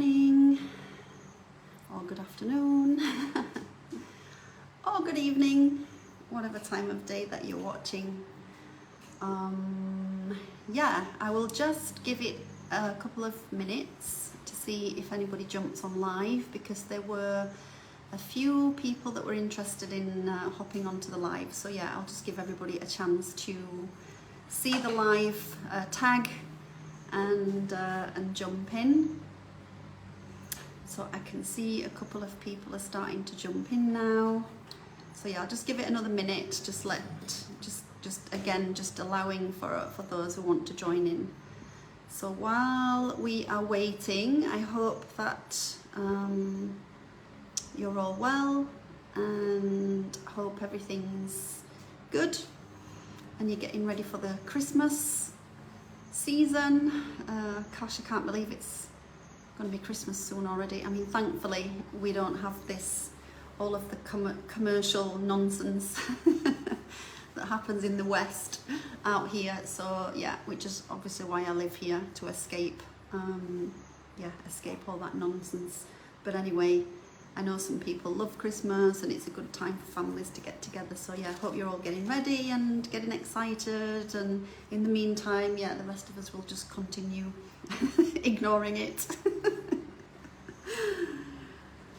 morning, or good afternoon, or good evening, whatever time of day that you're watching. Yeah, I will just give it a couple of minutes to see if anybody jumps on live, because there were a few people that were interested in hopping onto the live. So yeah, I'll just give everybody a chance to see the live tag and jump in. So I can see a couple of people are starting to jump in now. So yeah, I'll just give it another minute. Just allowing for those who want to join in. So while we are waiting, I hope that you're all well, and hope everything's good and you're getting ready for the Christmas season. Gosh, I can't believe it's going to be Christmas soon already. I mean, thankfully we don't have all of the commercial nonsense that happens in the West out here. So yeah, which is obviously why I live here, to escape all that nonsense. But anyway, I know some people love Christmas and it's a good time for families to get together. So yeah, I hope you're all getting ready and getting excited. And in the meantime, yeah, the rest of us will just continue ignoring it.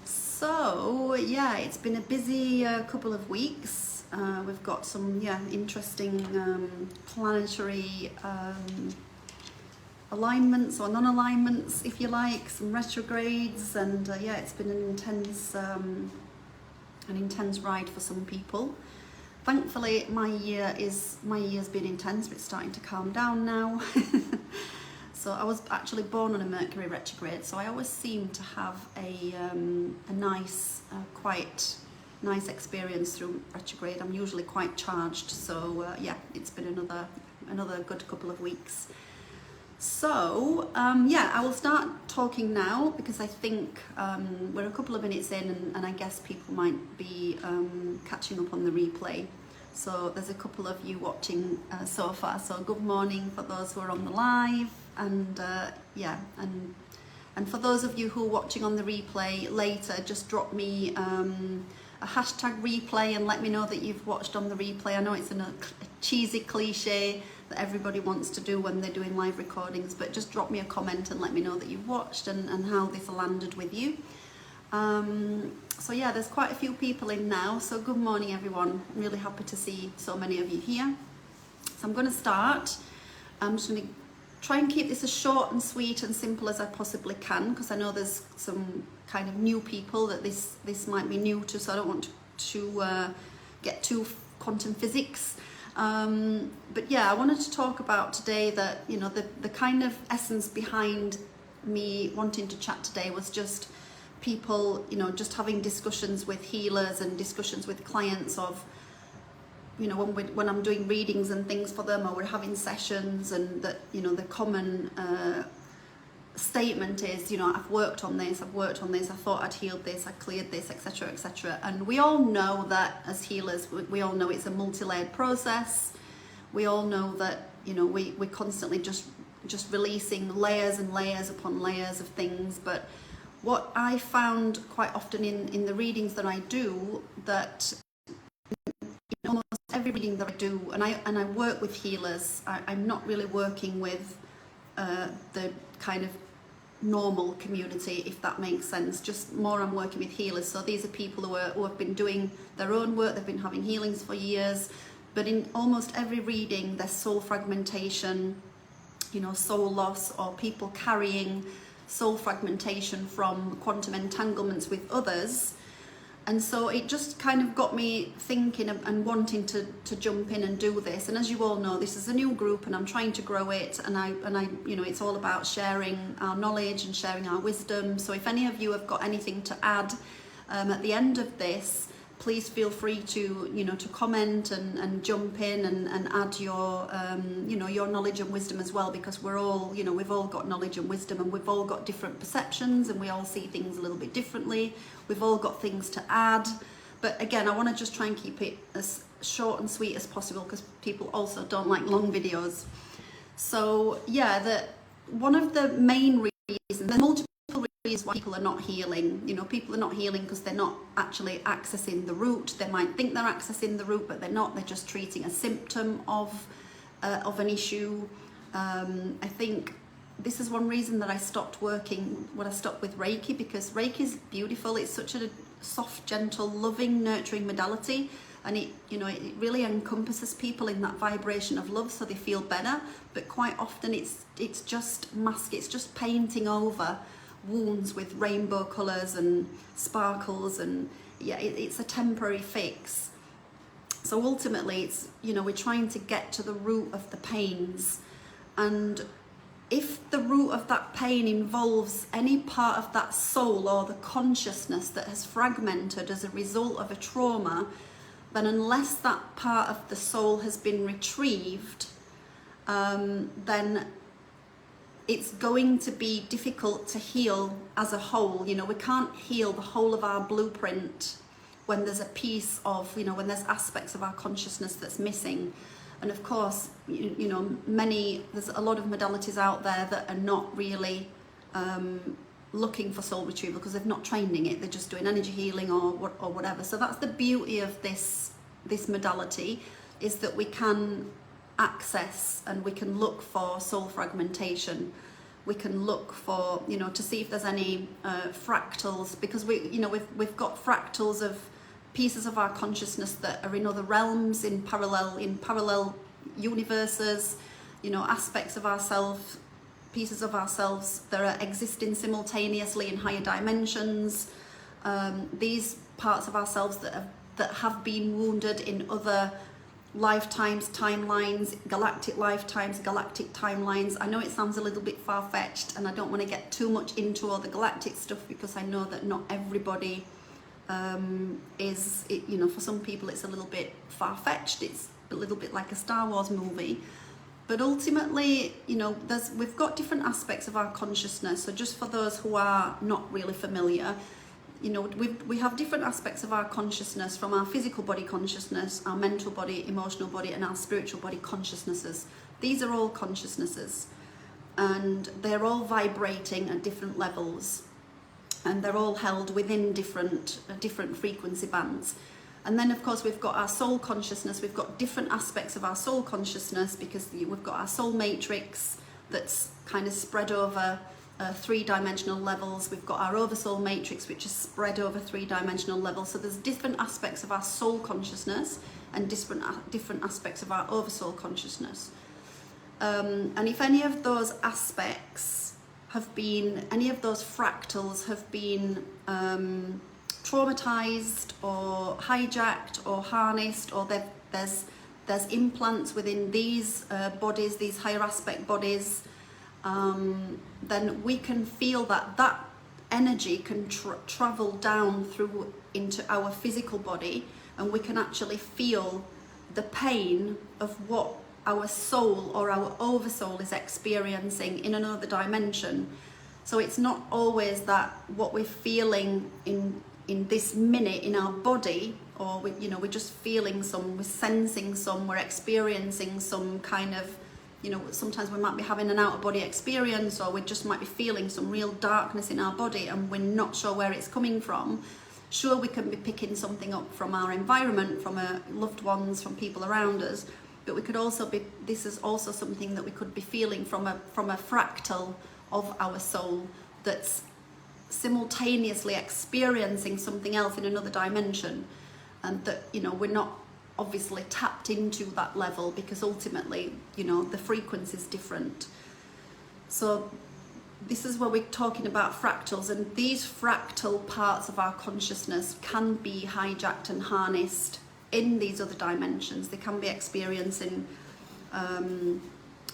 So yeah, it's been a busy couple of weeks. We've got some interesting planetary alignments or non-alignments, if you like, some retrogrades, and yeah, it's been an intense ride for some people. Thankfully, my year's been intense, but it's starting to calm down now. So I was actually born on a Mercury retrograde, so I always seem to have a nice, quite nice experience through retrograde. I'm usually quite charged, so yeah, it's been another good couple of weeks. So yeah, I will start talking now, because I think we're a couple of minutes in, and I guess people might be catching up on the replay. So there's a couple of you watching so far, so good morning for those who are on the live, and yeah, and for those of you who are watching on the replay later, just drop me a hashtag replay and let me know that you've watched on the replay. I know it's a cheesy cliche that everybody wants to do when they're doing live recordings, but just drop me a comment and let me know that you've watched and how this landed with you. So yeah, there's quite a few people in now, so good morning everyone. I'm really happy to see so many of you here. So I'm going to start. I'm just going to try and keep this as short and sweet and simple as I possibly can, because I know there's some kind of new people that this might be new to, so I don't want to get too quantum physics. But yeah, I wanted to talk about today that, you know, the kind of essence behind me wanting to chat today was just people, you know, just having discussions with healers and discussions with clients of, you know, when I'm doing readings and things for them, or we're having sessions, and that, you know, the common statement is, you know, I've worked on this, I thought I'd healed this, I cleared this, etc., etc. And we all know that as healers, we all know it's a multi-layered process. We all know that, you know, we're constantly just releasing layers and layers upon layers of things. But what I found quite often in the readings that I do, that in almost every reading that I do, and I work with healers, I'm not really working with the kind of normal community, if that makes sense. Just more, I'm working with healers. So these are people who have been doing their own work, they've been having healings for years, but in almost every reading there's soul fragmentation, you know, soul loss, or people carrying soul fragmentation from quantum entanglements with others. And so it just kind of got me thinking and wanting to jump in and do this. And as you all know, this is a new group and I'm trying to grow it, and I you know, it's all about sharing our knowledge and sharing our wisdom. So if any of you have got anything to add at the end of this, please feel free to, you know, to comment and jump in and add your you know, your knowledge and wisdom as well, because we're all, you know, we've all got knowledge and wisdom, and we've all got different perceptions, and we all see things a little bit differently. We've all got things to add, but again, I want to just try and keep it as short and sweet as possible, because people also don't like long videos. So yeah, one of the main reasons, there's multiple reasons why people are not healing. You know, people are not healing because they're not actually accessing the root. They might think they're accessing the root, but they're not. They're just treating a symptom of an issue. I think this is one reason that I stopped working when I stopped with Reiki, because Reiki is beautiful. It's such a soft, gentle, loving, nurturing modality, and it really encompasses people in that vibration of love, so they feel better. But quite often it's just mask. It's just painting over wounds with rainbow colours and sparkles, and yeah, it's a temporary fix. So ultimately, it's, we're trying to get to the root of the pains, and if the root of that pain involves any part of that soul or the consciousness that has fragmented as a result of a trauma, then unless that part of the soul has been retrieved, then it's going to be difficult to heal as a whole. We can't heal the whole of our blueprint when there's a piece of, when there's aspects of our consciousness that's missing. And of course, there's a lot of modalities out there that are not really looking for soul retrieval because they've not trained in it. They're just doing energy healing or whatever. So that's the beauty of this modality, is that we can access and we can look for soul fragmentation. We can look for, to see if there's any fractals, because we've got fractals of pieces of our consciousness that are in other realms, in parallel universes, aspects of ourselves, pieces of ourselves that are existing simultaneously in higher dimensions. These parts of ourselves that have been wounded in other lifetimes, timelines, galactic lifetimes, galactic timelines. I know it sounds a little bit far-fetched, and I don't want to get too much into all the galactic stuff, because I know that not everybody for some people it's a little bit far-fetched. It's a little bit like a Star Wars movie, but ultimately, we've got different aspects of our consciousness. So just for those who are not really familiar, we have different aspects of our consciousness, from our physical body consciousness, our mental body, emotional body, and our spiritual body consciousnesses. These are all consciousnesses, and they're all vibrating at different levels, and they're all held within different frequency bands. And then of course we've got our soul consciousness. We've got different aspects of our soul consciousness, because we've got our soul matrix that's kind of spread over 3-dimensional levels. We've got our oversoul matrix, which is spread over 3-dimensional levels. So there's different aspects of our soul consciousness and different aspects of our oversoul consciousness. And if any of those aspects any of those fractals have been traumatized or hijacked or harnessed, or there's implants within these bodies, these higher aspect bodies, then we can feel that energy can travel down through into our physical body, and we can actually feel the pain of what our soul or our oversoul is experiencing in another dimension. So it's not always that what we're feeling in this minute in our body, or we're just feeling we're sensing we're experiencing some kind of, sometimes we might be having an out-of-body experience, or we just might be feeling some real darkness in our body and we're not sure where it's coming from. Sure, we can be picking something up from our environment, from our loved ones, from people around us, but we could also this is also something that we could be feeling from a fractal of our soul that's simultaneously experiencing something else in another dimension, and that we're not obviously tapped into that level, because ultimately the frequency is different. So this is where we're talking about fractals, and these fractal parts of our consciousness can be hijacked and harnessed in these other dimensions. They can be experiencing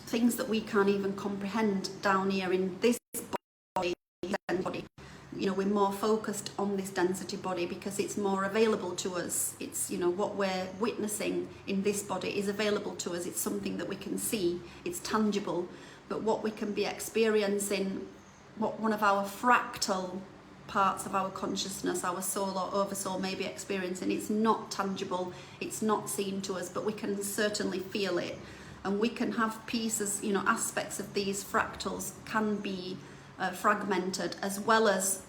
things that we can't even comprehend down here in this body. We're more focused on this density body because it's more available to us. It's, what we're witnessing in this body is available to us. It's something that we can see. It's tangible. But what we can be experiencing, what one of our fractal parts of our consciousness, our soul or oversoul may be experiencing, it's not tangible, it's not seen to us, but we can certainly feel it. And we can have pieces, aspects of these fractals can be fragmented, as well as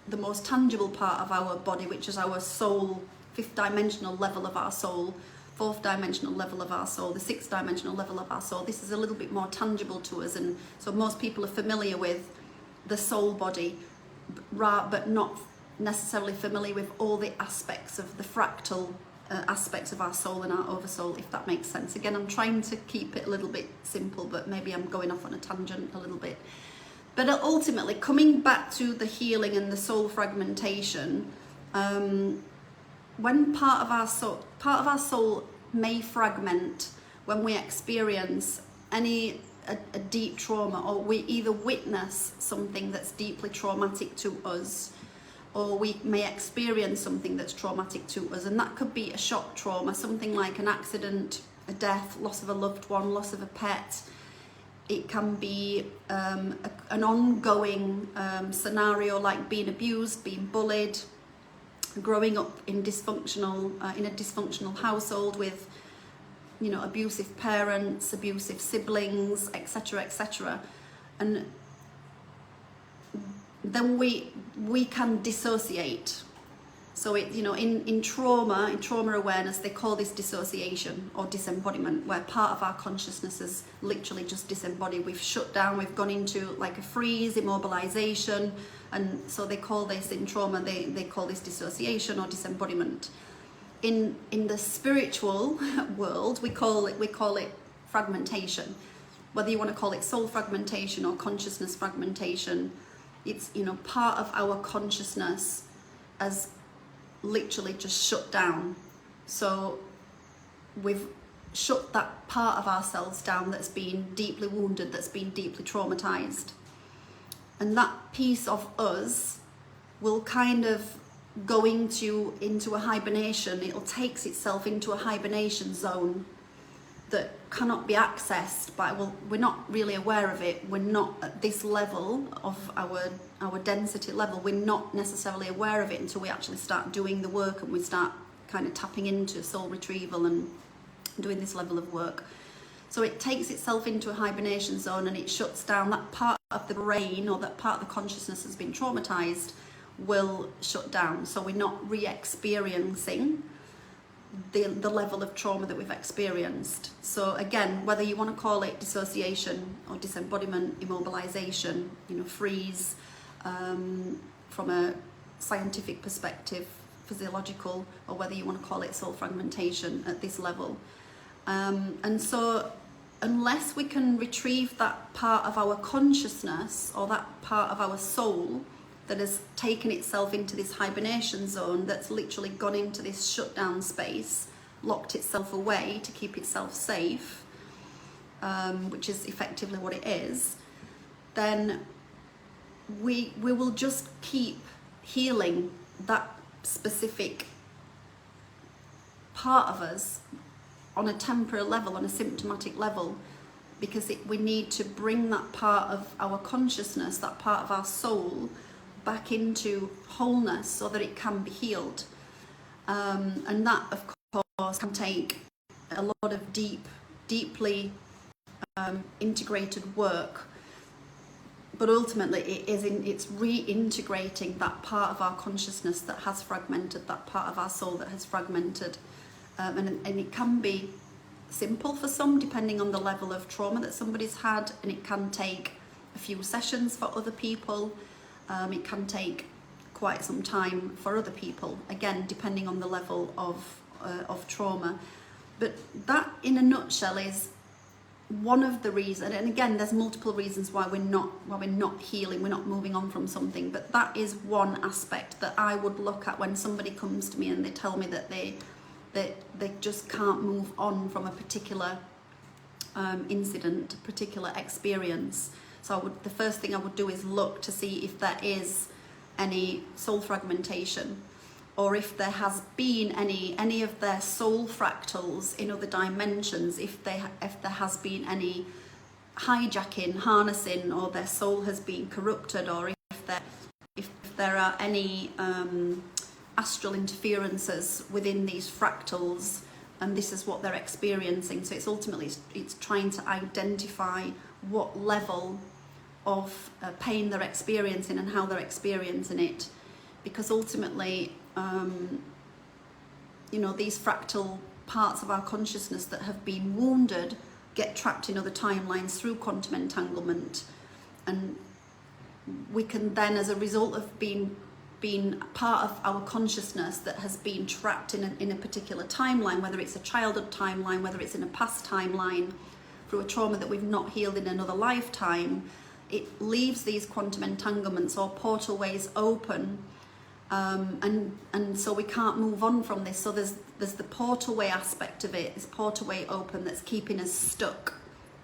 the most tangible part of our body, which is our soul, fifth dimensional level of our soul, fourth dimensional level of our soul, the sixth dimensional level of our soul. This is a little bit more tangible to us, and so most people are familiar with the soul body, but not necessarily familiar with all the aspects of the fractal aspects of our soul and our oversoul, if that makes sense. Again, I'm trying to keep it a little bit simple, but maybe I'm going off on a tangent a little bit. But ultimately, coming back to the healing and the soul fragmentation, when part of our soul may fragment when we experience a deep trauma, or we either witness something that's deeply traumatic to us, or we may experience something that's traumatic to us, and that could be a shock trauma, something like an accident, a death, loss of a loved one, loss of a pet. It can be an ongoing scenario like being abused, being bullied, growing up in a dysfunctional household with, you know, abusive parents, abusive siblings, etc., etc. And then we can dissociate. So it, you know, in trauma awareness, they call this dissociation or disembodiment, where part of our consciousness is literally just disembodied. We've shut down, we've gone into like a freeze, immobilization, and so they call this in trauma, they call this dissociation or disembodiment. In the spiritual world, we call it fragmentation. Whether you want to call it soul fragmentation or consciousness fragmentation, it's, you know, part of our consciousness as literally just shut down. So we've shut that part of ourselves down that's been deeply wounded, that's been deeply traumatized. And that piece of us will kind of go into a hibernation. It'll takes itself into a hibernation zone that cannot be accessed by, well, we're not really aware of it. We're not at this level of our density level. We're not necessarily aware of it until we actually start doing the work and we start kind of tapping into soul retrieval and doing this level of work. So it takes itself into a hibernation zone and it shuts down. That part of the brain or that part of the consciousness has been traumatized will shut down. So we're not re-experiencing the level of trauma that we've experienced. So again, whether you want to call it dissociation or disembodiment, immobilization, you know, freeze, from a scientific perspective, physiological, or whether you want to call it soul fragmentation at this level. And so unless we can retrieve that part of our consciousness or that part of our soul that has taken itself into this hibernation zone, that's literally gone into this shutdown space, locked itself away to keep itself safe, which is effectively what it is, then we will just keep healing that specific part of us on a temporary level, on a symptomatic level, because we need to bring that part of our consciousness, that part of our soul, back into wholeness so that it can be healed. And that, of course, can take a lot of deeply integrated work. But ultimately, it's reintegrating that part of our consciousness that has fragmented, that part of our soul that has fragmented. And it can be simple for some, depending on the level of trauma that somebody's had, and it can take a few sessions for other people. It can take quite some time for other people, again, depending on the level of trauma. But that, in a nutshell, is one of the reasons, and again, there's multiple reasons why we're not healing, we're not moving on from something, but that is one aspect that I would look at when somebody comes to me and they tell me that they just can't move on from a particular incident, a particular experience. So the first thing I would do is look to see if there is any soul fragmentation, or if there has been any of their soul fractals in other dimensions, if there has been any hijacking, harnessing, or their soul has been corrupted, or if there are any astral interferences within these fractals, and this is what they're experiencing. So it's ultimately it's trying to identify what level of pain they're experiencing and how they're experiencing it, because ultimately, you know, these fractal parts of our consciousness that have been wounded get trapped in other timelines through quantum entanglement, and we can then, as a result of being part of our consciousness that has been trapped in a particular timeline, whether it's a childhood timeline, whether it's in a past timeline, through a trauma that we've not healed in another lifetime, it leaves these quantum entanglements or portal ways open, and so we can't move on from this. So there's the portal way aspect of it, this portal way open, that's keeping us stuck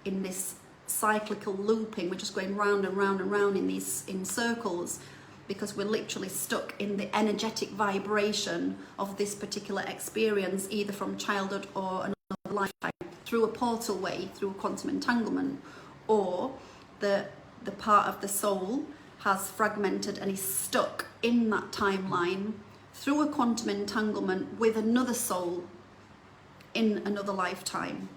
in this cyclical looping. We're just going round and round and round in circles, because we're literally stuck in the energetic vibration of this particular experience, either from childhood or another lifetime, through a portal way, through a quantum entanglement, or the part of the soul has fragmented and is stuck in that timeline through a quantum entanglement with another soul in another lifetime.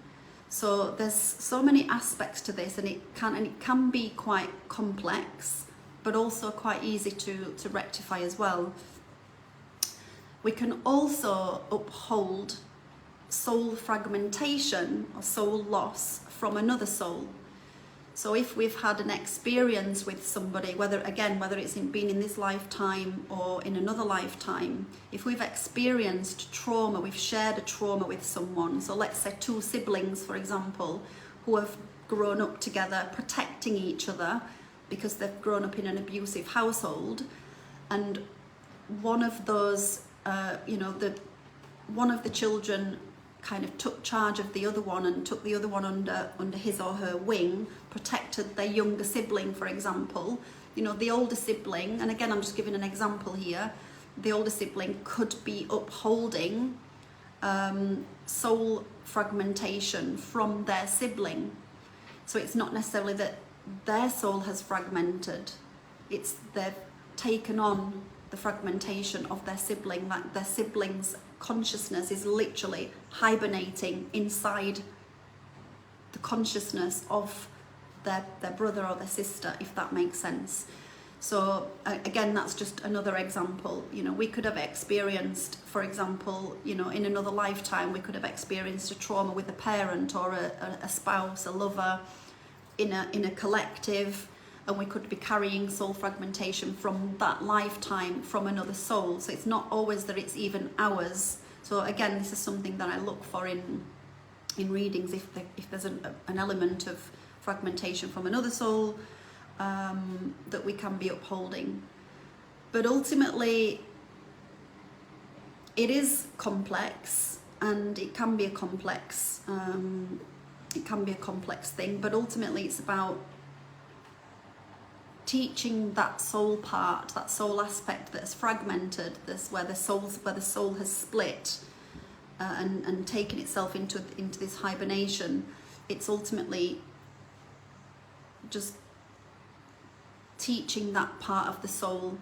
So there's so many aspects to this, and it can be quite complex, but also quite easy to rectify as well. We can also uphold soul fragmentation or soul loss from another soul. So if we've had an experience with somebody, whether it's been in this lifetime or in another lifetime, if we've experienced trauma, we've shared a trauma with someone, so let's say two siblings, for example, who have grown up together protecting each other because they've grown up in an abusive household, and one of those, one of the children kind of took charge of the other one and took the other one under his or her wing, protected their younger sibling, for example. You know, the older sibling, and again I'm just giving an example here, the older sibling could be upholding soul fragmentation from their sibling. So it's not necessarily that their soul has fragmented, it's they've taken on the fragmentation of their sibling, that their sibling's consciousness is literally hibernating inside the consciousness of their brother or their sister, if that makes sense. So again, that's just another example. You know, we could have experienced, for example, you know, in another lifetime, we could have experienced a trauma with a parent or a spouse, a lover, in a collective, and we could be carrying soul fragmentation from that lifetime from another soul. So it's not always that it's even ours. So again, this is something that I look for in readings, if there's an element of fragmentation from another soul that we can be upholding. But ultimately, it is complex, and it can be a complex thing, but ultimately it's about teaching that soul part, that soul aspect that's fragmented, where the soul has split and taken itself into this hibernation. It's ultimately just teaching that part of the soul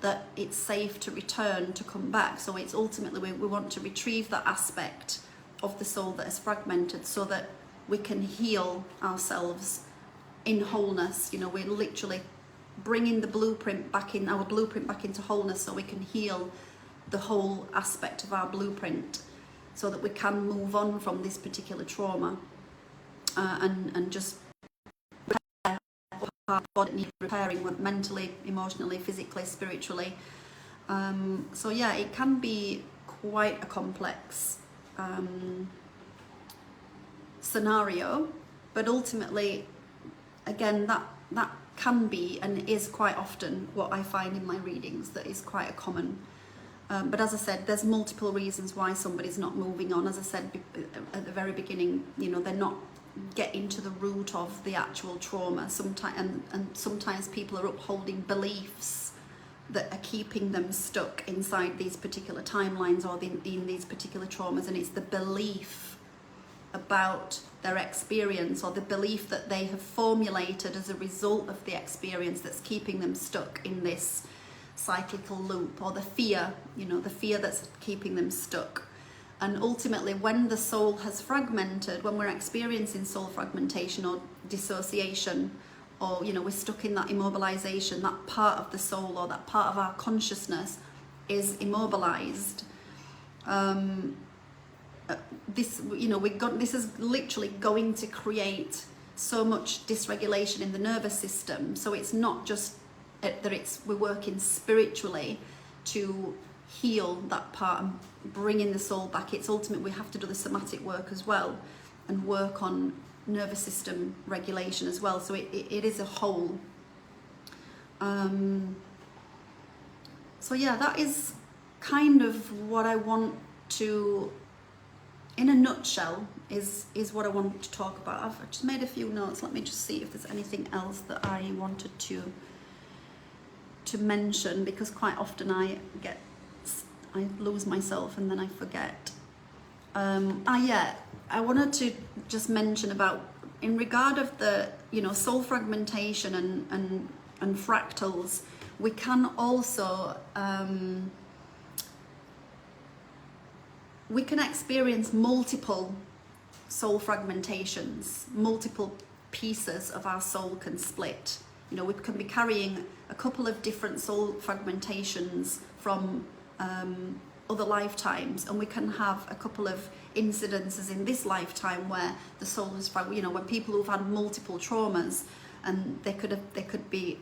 that it's safe to return, to come back. So it's ultimately we want to retrieve that aspect of the soul that is fragmented, so that we can heal ourselves in wholeness. You know, we're literally bringing our blueprint back into wholeness, so we can heal the whole aspect of our blueprint, so that we can move on from this particular trauma and just repair our body needs repairing, mentally, emotionally, physically, spiritually. So yeah, it can be quite a complex scenario, but ultimately, again, that can be and is quite often what I find in my readings, that is quite a common. But as I said, there's multiple reasons why somebody's not moving on. As I said at the very beginning, you know, they're not getting to the root of the actual trauma. Sometimes people are upholding beliefs that are keeping them stuck inside these particular timelines or in these particular traumas, and it's the belief about their experience, or the belief that they have formulated as a result of the experience, that's keeping them stuck in this cyclical loop, or the fear that's keeping them stuck. And ultimately, when the soul has fragmented, when we're experiencing soul fragmentation or dissociation, or we're stuck in that immobilization, that part of the soul or that part of our consciousness is immobilized. This is literally going to create so much dysregulation in the nervous system. So it's not just that we're working spiritually to heal that part and bringing the soul back. It's ultimately we have to do the somatic work as well and work on nervous system regulation as well. So it is a whole. So yeah, that is kind of what I want to, in a nutshell, is what I want to talk about. I've just made a few notes. Let me just see if there's anything else that I wanted to mention, because quite often I lose myself and then I forget. Yeah, I wanted to just mention about, in regard of the soul fragmentation and fractals, we can also we can experience multiple soul fragmentations. Multiple pieces of our soul can split. We can be carrying a couple of different soul fragmentations from other lifetimes, and we can have a couple of incidences in this lifetime where the soul is when people who've had multiple traumas, and they could be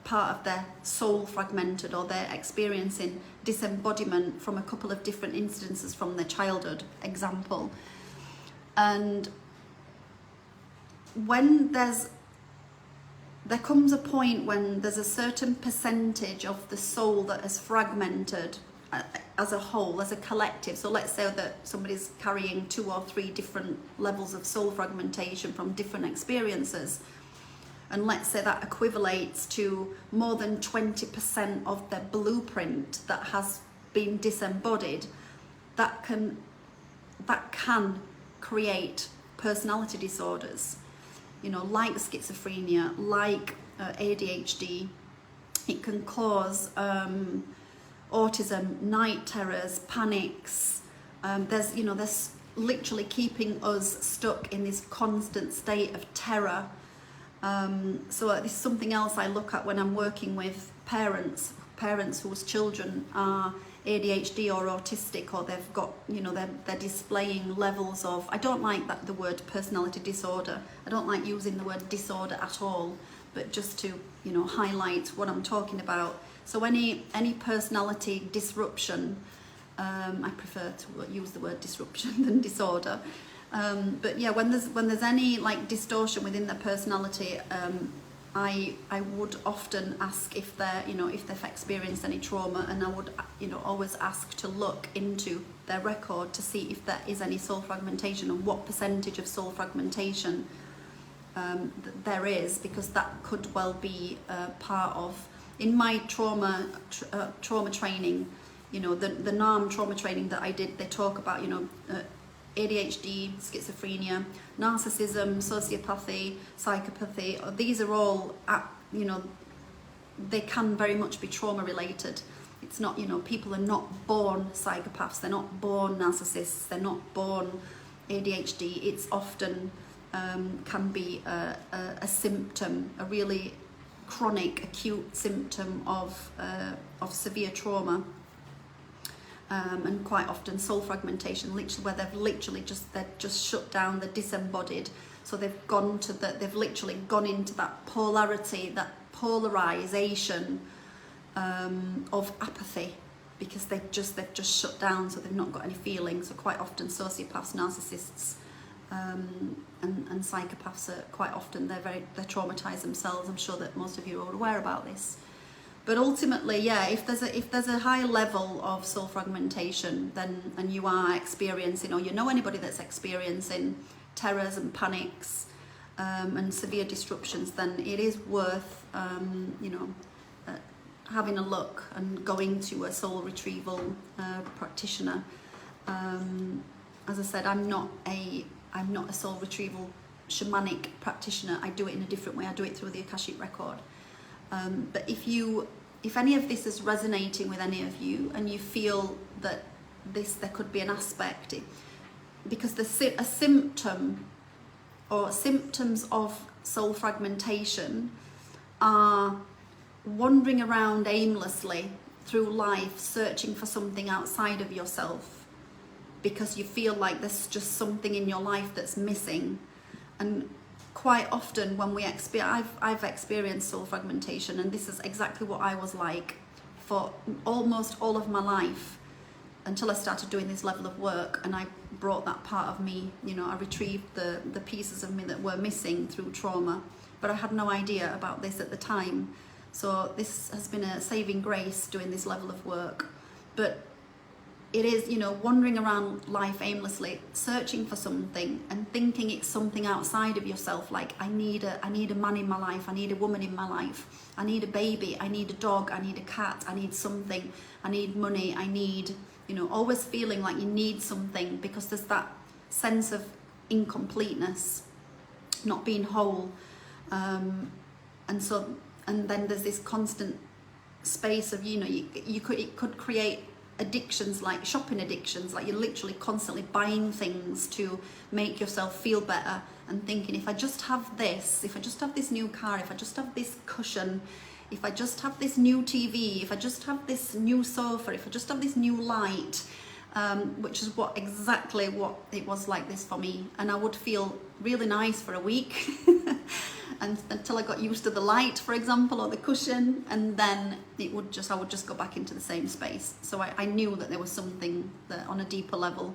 part of their soul fragmented, or they're experiencing disembodiment from a couple of different incidences from their childhood, example. And when there comes a point when there's a certain percentage of the soul that is fragmented as a whole, as a collective. So let's say that somebody's carrying 2 or 3 different levels of soul fragmentation from different experiences, and let's say that equivalates to more than 20% of their blueprint that has been disembodied, that can create personality disorders, like schizophrenia, like ADHD. It can cause autism, night terrors, panics. There's literally keeping us stuck in this constant state of terror. So this is something else I look at when I'm working with parents whose children are ADHD or autistic, or they've got, they're displaying levels of, I don't like the word personality disorder. I don't like using the word disorder at all, but just to, highlight what I'm talking about. So any personality disruption, I prefer to use the word disruption than disorder. But yeah, when there's any distortion within their personality, I would often ask if they've experienced any trauma, and I would always ask to look into their record to see if there is any soul fragmentation and what percentage of soul fragmentation there is, because that could well be part of, in my trauma training, the NARM trauma training that I did, they talk about ADHD, schizophrenia, narcissism, sociopathy, psychopathy. These are all, they can very much be trauma related. It's not, people are not born psychopaths, they're not born narcissists, they're not born ADHD. It's often can be a symptom, a really chronic, acute symptom of severe trauma. And quite often soul fragmentation, literally where they're just shut down, they're disembodied. So they've literally gone into that polarity, that polarization of apathy, because they've just shut down, so they've not got any feelings. So quite often sociopaths, narcissists, and psychopaths are quite often they're traumatized themselves. I'm sure that most of you are aware about this. But ultimately, yeah, if there's a high level of soul fragmentation, then, and you are experiencing, or anybody that's experiencing terrors and panics and severe disruptions, then it is worth having a look and going to a soul retrieval practitioner. As I said, I'm not a soul retrieval shamanic practitioner. I do it in a different way. I do it through the Akashic Record. But if any of this is resonating with any of you, and you feel that there could be an aspect, because a symptom or symptoms of soul fragmentation are wandering around aimlessly through life, searching for something outside of yourself because you feel like there's just something in your life that's missing. And quite often when I've experienced soul fragmentation, and this is exactly what I was like for almost all of my life until I started doing this level of work, and I brought that part of me, you know, I retrieved the pieces of me that were missing through trauma, but I had no idea about this at the time. So this has been a saving grace doing this level of work. But it is, you know, wandering around life aimlessly, searching for something and thinking it's something outside of yourself. Like, I need a man in my life, I need a woman in my life, I need a baby, I need a dog, I need a cat, I need something, I need money, I need, you know, always feeling like you need something because there's that sense of incompleteness, not being whole. And then there's this constant space of, you know, it could create addictions, like shopping addictions, like you're literally constantly buying things to make yourself feel better and thinking, if I just have this, if I just have this new car, if I just have this cushion, if I just have this new TV, if I just have this new sofa, if I just have this new light, which is exactly what it was like this for me. And I would feel really nice for a week and until I got used to the light, for example, or the cushion, and then I would just go back into the same space. So I knew that there was something that on a deeper level.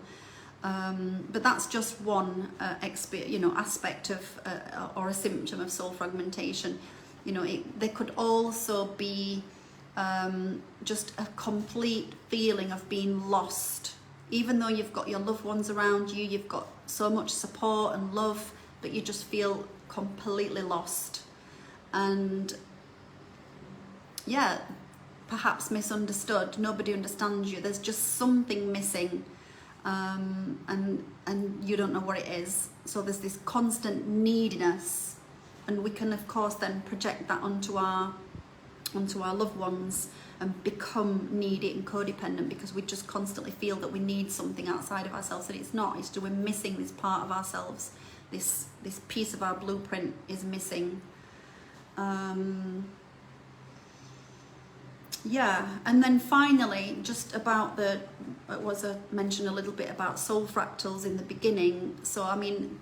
But that's just one aspect of or a symptom of soul fragmentation. You know, there could also be just a complete feeling of being lost. Even though you've got your loved ones around you, you've got so much support and love, but you just feel completely lost. And yeah, perhaps misunderstood. Nobody understands you. There's just something missing, and you don't know what it is. So there's this constant neediness, and we can of course then project that onto our loved ones and become needy and codependent because we just constantly feel that we need something outside of ourselves, and it's not. It's that we're missing this part of ourselves. This piece of our blueprint is missing. Yeah, and then finally, just about I mentioned a little bit about soul fractals in the beginning. So I mean,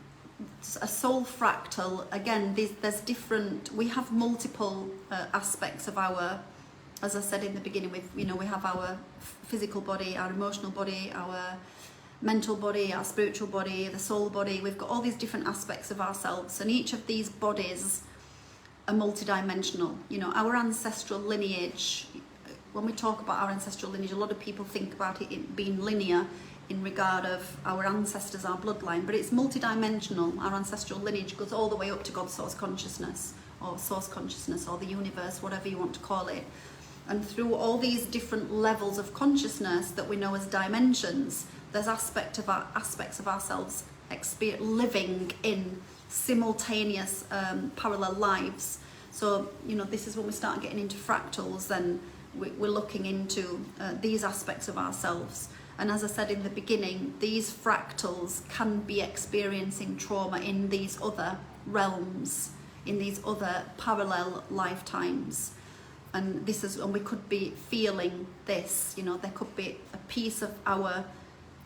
a soul fractal, again, there's different, we have multiple aspects of our, as I said in the beginning, we have our physical body, our emotional body, our mental body, our spiritual body, the soul body. We've got all these different aspects of ourselves, and each of these bodies are multidimensional. You know, our ancestral lineage, when we talk about our ancestral lineage, a lot of people think about it being linear in regard of our ancestors, our bloodline, but it's multidimensional. Our ancestral lineage goes all the way up to God's source consciousness, or the universe, whatever you want to call it. And through all these different levels of consciousness that we know as dimensions, there's aspects of ourselves living in simultaneous parallel lives. So, you know, this is when we start getting into fractals, then we're looking into these aspects of ourselves. And as I said in the beginning, these fractals can be experiencing trauma in these other realms, in these other parallel lifetimes. And we could be feeling this, you know, there could be a piece of our,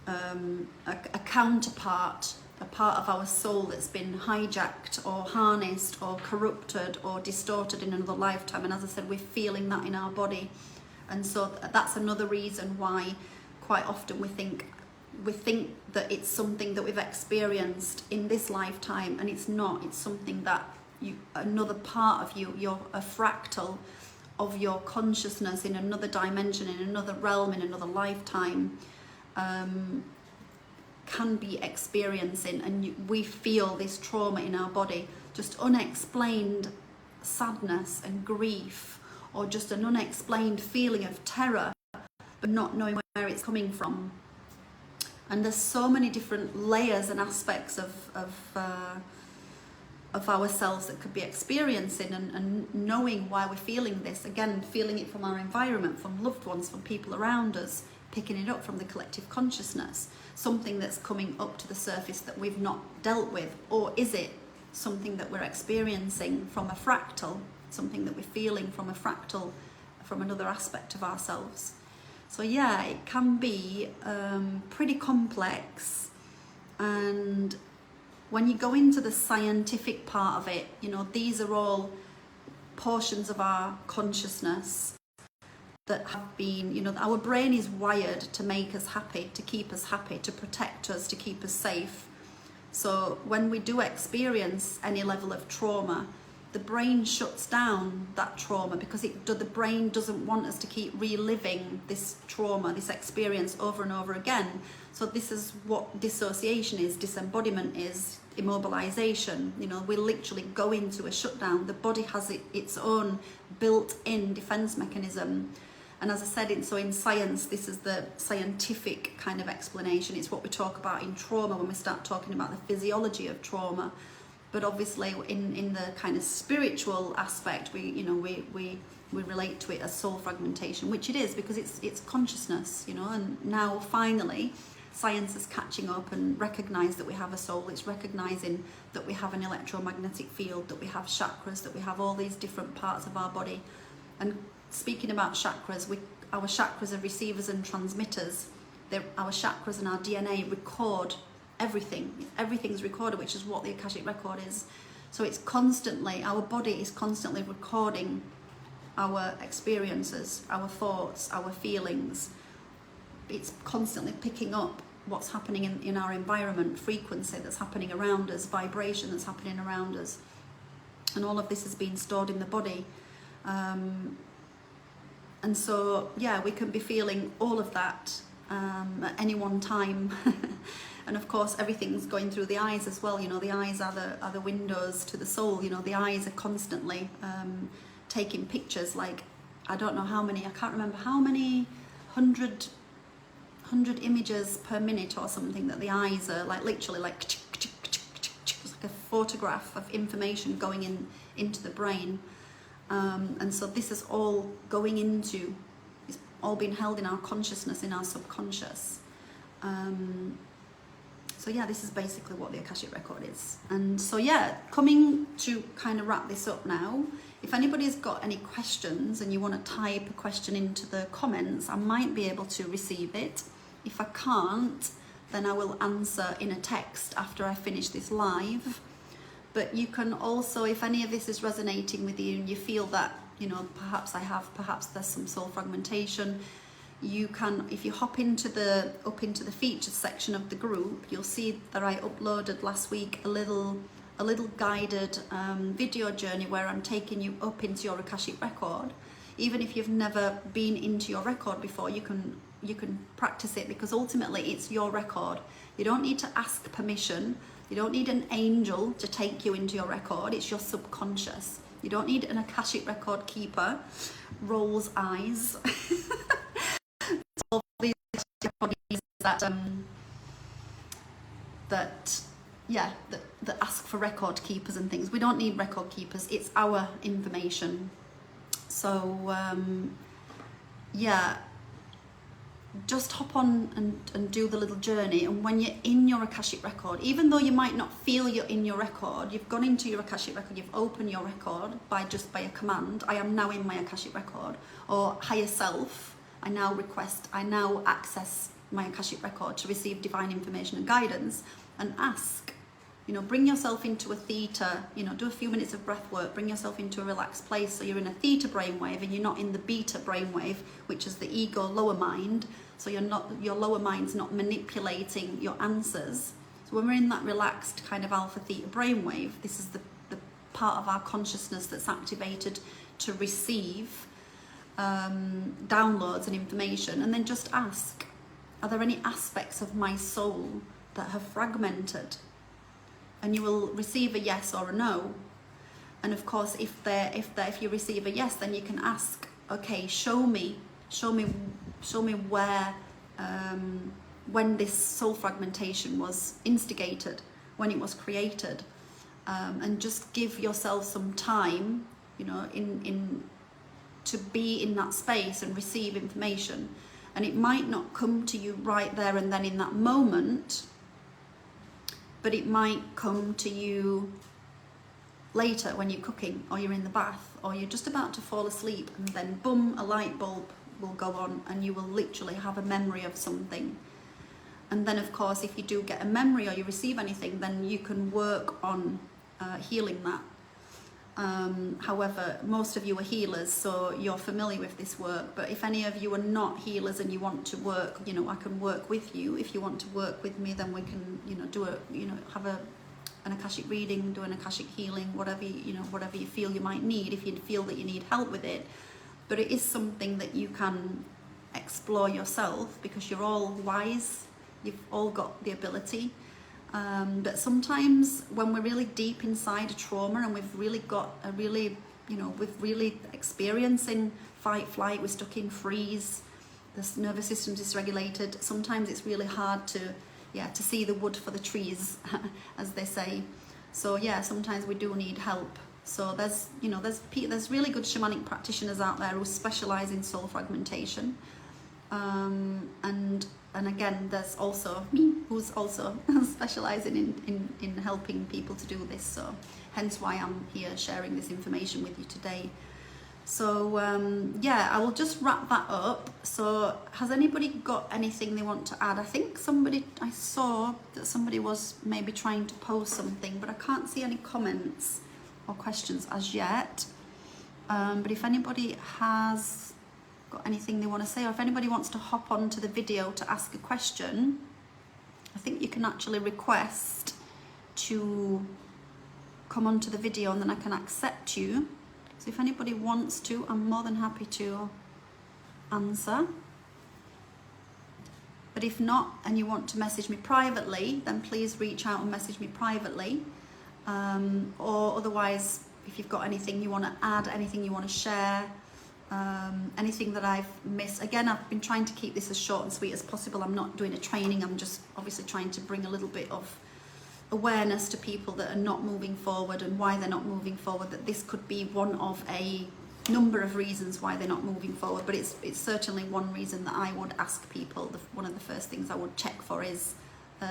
a counterpart, a part of our soul that's been hijacked or harnessed or corrupted or distorted in another lifetime. And as I said, we're feeling that in our body. And so that's another reason why quite often we think that it's something that we've experienced in this lifetime, and it's not. It's something that another part of you're a fractal of your consciousness in another dimension, in another realm, in another lifetime, can be experiencing. And we feel this trauma in our body, just unexplained sadness and grief, or just an unexplained feeling of terror, but not knowing where it's coming from. And there's so many different layers and aspects of ourselves that could be experiencing, and knowing why we're feeling this. Again, feeling it from our environment, from loved ones, from people around us, picking it up from the collective consciousness, something that's coming up to the surface that we've not dealt with. Or is it something that we're experiencing from a fractal, something that we're feeling from a fractal, from another aspect of ourselves. So yeah, it can be pretty complex, and when you go into the scientific part of it, you know, these are all portions of our consciousness that have been, you know, our brain is wired to make us happy, to keep us happy, to protect us, to keep us safe. So when we do experience any level of trauma, the brain shuts down that trauma because the brain doesn't want us to keep reliving this trauma, this experience over and over again. So this is what dissociation is, disembodiment is, immobilization. You know, we literally go into a shutdown. The body has its own built-in defense mechanism. And as I said, in science, this is the scientific kind of explanation. It's what we talk about in trauma when we start talking about the physiology of trauma. But obviously, in the kind of spiritual aspect, we relate to it as soul fragmentation, which it is because it's consciousness, you know. And now finally, science is catching up and recognise that we have a soul. It's recognising that we have an electromagnetic field, that we have chakras, that we have all these different parts of our body. And speaking about chakras, our chakras are receivers and transmitters. Our chakras and our DNA record everything. Everything's recorded, which is what the Akashic Record is. So it's constantly, our body is constantly recording our experiences, our thoughts, our feelings. It's constantly picking up what's happening in our environment, frequency that's happening around us, vibration that's happening around us. And all of this has been stored in the body. And so, yeah, we can be feeling all of that at any one time. And of course, everything's going through the eyes as well. You know, the eyes are the windows to the soul. You know, the eyes are constantly taking pictures. Like, I don't know how many, I can't remember how many, 100 images per minute or something that the eyes are like literally like it's like a photograph of information going into the brain. And so this is all going into, it's all been held in our consciousness, in our subconscious. So yeah, this is basically what the Akashic Record is. And so yeah, coming to kind of wrap this up now, if anybody's got any questions and you want to type a question into the comments, I might be able to receive it. If I can't, then I will answer in a text after I finish this live. But you can also, if any of this is resonating with you and you feel that, you know, perhaps there's some soul fragmentation, you can, if you hop into up into the featured section of the group, you'll see that I uploaded last week a little guided video journey where I'm taking you up into your Akashic Record. Even if you've never been into your record before, you can practice it, because ultimately it's your record. You don't need to ask permission. You don't need an angel to take you into your record. It's your subconscious. You don't need an Akashic Record keeper. Rolls eyes. All these bodies that ask for record keepers and things. We don't need record keepers. It's our information. So yeah, just hop on and do the little journey. And when you're in your Akashic Record, even though you might not feel you're in your record, you've gone into your Akashic Record, you've opened your record by a command. I am now in my Akashic Record. Or higher self, I now access my Akashic Record to receive divine information and guidance, and ask. You know, bring yourself into a theta, you know, do a few minutes of breath work, bring yourself into a relaxed place so you're in a theta brainwave and you're not in the beta brainwave, which is the ego lower mind. So your lower mind's not manipulating your answers. So when we're in that relaxed kind of alpha theta brainwave, this is the part of our consciousness that's activated to receive downloads and information. And then just ask, are there any aspects of my soul that have fragmented? And you will receive a yes or a no. And of course, if you receive a yes, then you can ask, okay, show me where, when this soul fragmentation was instigated, when it was created, and just give yourself some time, you know, to be in that space and receive information. And it might not come to you right there and then in that moment, but it might come to you later when you're cooking or you're in the bath or you're just about to fall asleep, and then boom, a light bulb will go on and you will literally have a memory of something. And then of course, if you do get a memory or you receive anything, then you can work on healing that. However, most of you are healers, so you're familiar with this work. But if any of you are not healers and you want to work, you know, I can work with you. If you want to work with me, then we can, you know, do a, you know, have an Akashic reading, do an Akashic healing, whatever you know, whatever you feel you might need. If you feel that you need help with it, but it is something that you can explore yourself, because you're all wise. You've all got the ability. But sometimes when we're really deep inside a trauma and we've really got a really, you know, we're really experiencing fight, flight, we're stuck in freeze, the nervous system's dysregulated, sometimes it's really hard to see the wood for the trees, as they say. So yeah, sometimes we do need help. So there's, you know, there's really good shamanic practitioners out there who specialize in soul fragmentation. And again, there's also me, who's also specializing in helping people to do this. So hence why I'm here sharing this information with you today. So yeah, I will just wrap that up. So has anybody got anything they want to add? I think I saw that somebody was maybe trying to post something, but I can't see any comments or questions as yet. But if anybody has got anything they want to say, or if anybody wants to hop onto the video to ask a question, I think you can actually request to come onto the video and then I can accept you. So if anybody wants to, I'm more than happy to answer. But if not, and you want to message me privately, then please reach out and message me privately. Or otherwise, if you've got anything you want to add, anything you want to share, anything that I've missed. Again, I've been trying to keep this as short and sweet as possible. I'm not doing a training. I'm just obviously trying to bring a little bit of awareness to people that are not moving forward and why they're not moving forward, that this could be one of a number of reasons why they're not moving forward, but it's certainly one reason that I would ask people. One of the first things I would check for is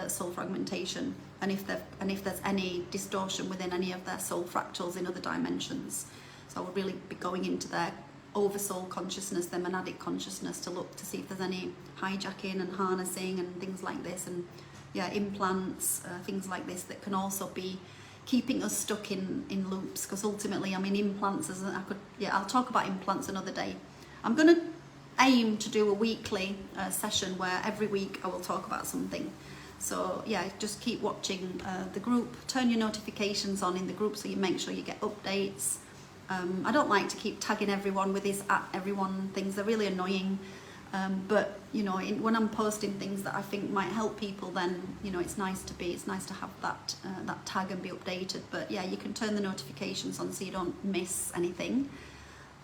soul fragmentation, and if there's any distortion within any of their soul fractals in other dimensions. So I would really be going into their oversoul consciousness, their monadic consciousness, to look to see if there's any hijacking and harnessing and things like this, and yeah, implants, things like this that can also be keeping us stuck in loops. Because ultimately, I mean, implants, I'll talk about implants another day. I'm going to aim to do a weekly session where every week I will talk about something. So yeah, just keep watching the group, turn your notifications on in the group so you make sure you get updates. I don't like to keep tagging everyone with these @everyone things. They're really annoying. But you know, when I'm posting things that I think might help people, then you know, it's nice to have that tag and be updated. But yeah, you can turn the notifications on so you don't miss anything.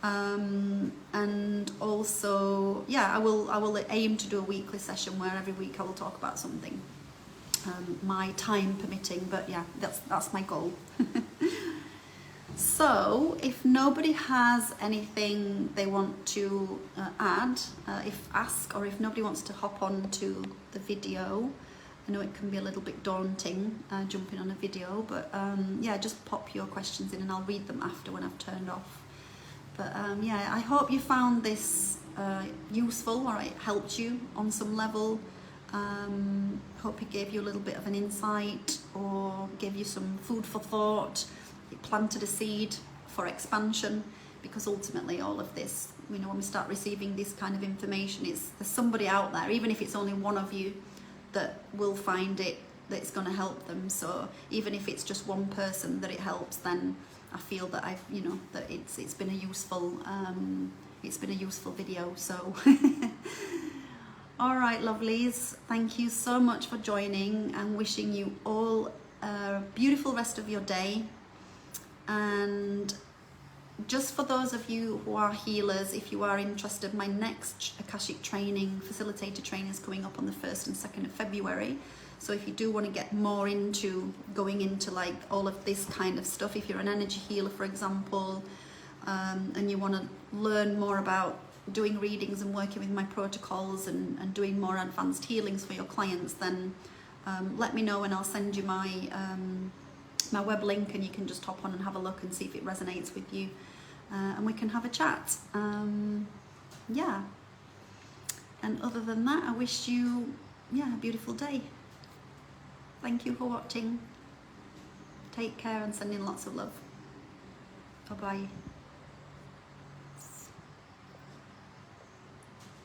And also, yeah, I will aim to do a weekly session where every week I will talk about something, my time permitting. But yeah, that's my goal. So if nobody has anything they want to add, or if nobody wants to hop on to the video, I know it can be a little bit daunting jumping on a video, but yeah, just pop your questions in and I'll read them after when I've turned off. But yeah, I hope you found this useful, or it helped you on some level. Hope it gave you a little bit of an insight or gave you some food for thought. It planted a seed for expansion, because ultimately all of this, you know, when we start receiving this kind of information, there's somebody out there, even if it's only one of you, that will find it, that's going to help them. So even if it's just one person that it helps, then I feel that that it's been a useful video. So all right, lovelies, thank you so much for joining, and wishing you all a beautiful rest of your day. And just for those of you who are healers, if you are interested, my next Akashic training, facilitator training, is coming up on the 1st and 2nd of February. So if you do want to get more into going into like all of this kind of stuff, if you're an energy healer, for example, and you want to learn more about doing readings and working with my protocols and doing more advanced healings for your clients, then let me know and I'll send you my my web link, and you can just hop on and have a look and see if it resonates with you, and we can have a chat. Yeah. And other than that, I wish you, a beautiful day. Thank you for watching. Take care and sending lots of love. Bye-bye.